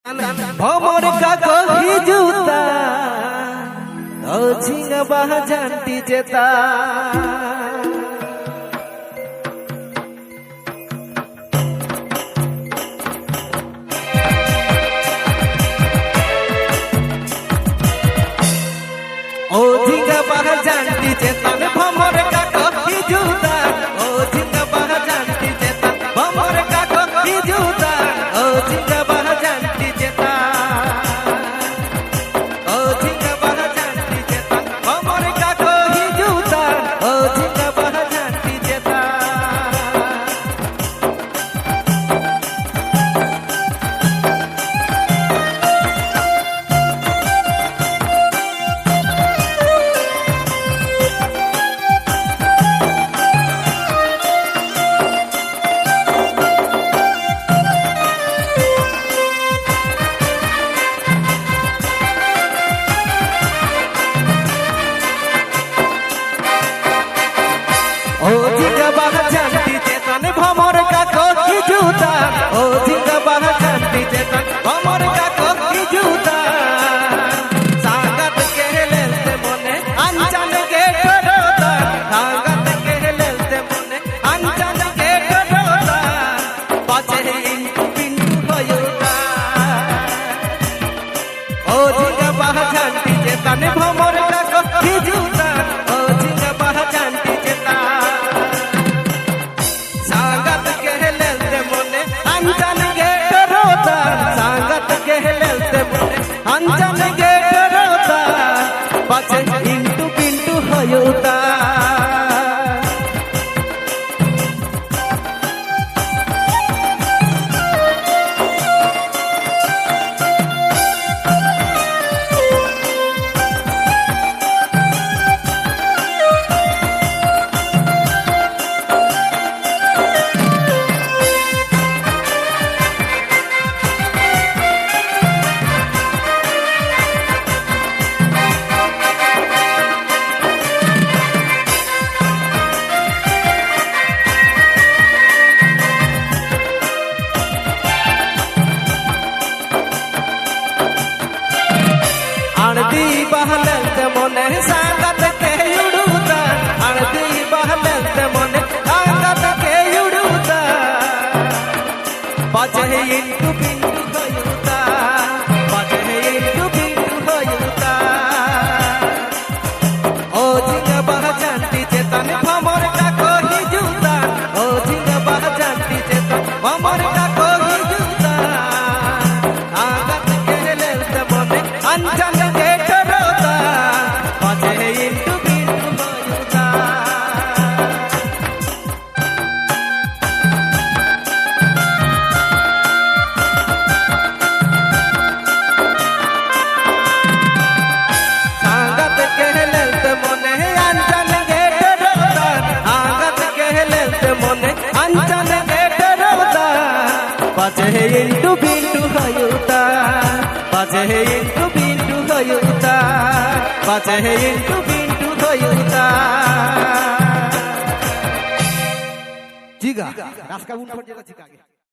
ভমর কাকহি জুতা ও ঝিঙ বাহ জানতি যেতা ও ঝিঙ বাহ জানতি যেতা ভমর কাকহি জুতা ও ঝিঙ বাহ জানতি যেতা ভমর কাকহি জুতা ও ঝিঙ বাহ জানতি যেতা ও ঝিঙ বাহ জানতি যেতা ভমর কাকহি জুতা ও ঝিঙ বাহ জানতি যেতা ও ঝিঙ বাহ জানতি যেতান ভমর কাকহি জুতা ও ঝিঙ বাহ জানতি যেতান ভমর কাকহি জুতা সাগাত কে লেলতে মনে আনজান কে করতা সাগাত কে লেলতে মনে আনজান কে করতা পাছে ইনটু পিন্টু হয়ুতা ও ঝিঙ বাহ জানতি যেতান ভমর কাকহি জুতা ও ঝিঙ বাহ জানতি যেতা सांगत के लेलते मोने अंजन गे करोता सांगत के लेलते मोने अंजन गे करोता पाछे इंटू पिंटू हयोता अणदी बहलते मोने सांगत के युड़ूता अणदी बहलते मोने सांगत के युड़ूता पाछे इंटू पिंटू हयुता पाछे इंटू पिंटू हयुता ओ झिङ बाह जान्ति जेतन भमर काकहि जुता ओ झिङ बाह जान्ति जेतन भमर काकहि जुता आगत के लेलते मोने अंजन पाछे इंटू पिंटू हयुता पाछे इंटू पिंटू हयुता पाछे इंटू पिंटू हयुता जिगा रास्का उन पर जगह जिगा